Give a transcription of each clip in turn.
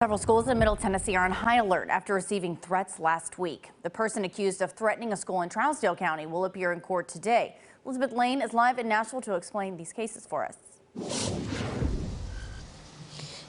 Several schools in Middle Tennessee are on high alert after receiving threats last week. The person accused of threatening a school in Trousdale County will appear in court today. Elizabeth Lane is live in Nashville to explain these cases for us.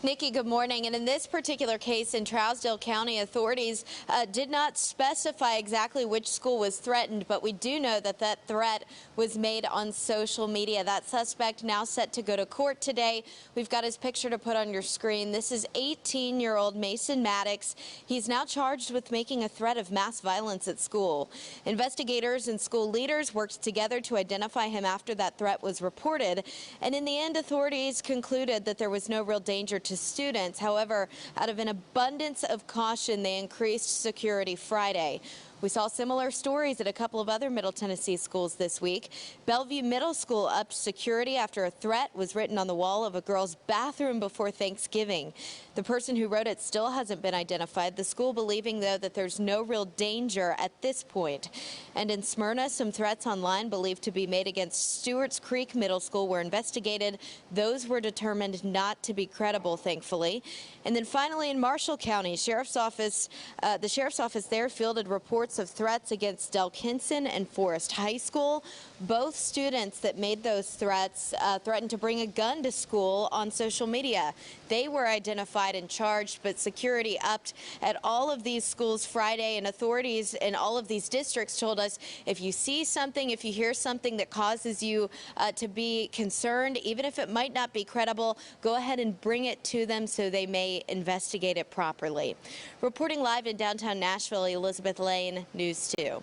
Nikki, good morning. And in this particular case in Trousdale County, authorities did not specify exactly which school was threatened, but we do know that that threat was made on social media. That suspect now set to go to court today. We've got his picture to put on your screen. This is 18-year-old Mason Maddox. He's now charged with making a threat of mass violence at school. Investigators and school leaders worked together to identify him after that threat was reported. And in the end, authorities concluded that there was no real danger to students. However, out of an abundance of caution, they increased security Friday. We saw similar stories at a couple of other Middle Tennessee schools this week. Bellevue Middle School upped security after a threat was written on the wall of a girl's bathroom before Thanksgiving. The person who wrote it still hasn't been identified. The school believing, though, that there's no real danger at this point. And in Smyrna, some threats online believed to be made against Stewart's Creek Middle School were investigated. Those were determined not to be credible, thankfully. And then finally in Marshall County, the Sheriff's Office there fielded reports of threats against Delkinson and Forest High School. Both students that made those threats threatened to bring a gun to school on social media. They were identified and charged, but security upped at all of these schools Friday, and authorities in all of these districts told us if you see something, if you hear something that causes you to be concerned, even if it might not be credible, go ahead and bring it to them so they may investigate it properly. Reporting live in downtown Nashville, Elizabeth Lane, News 2.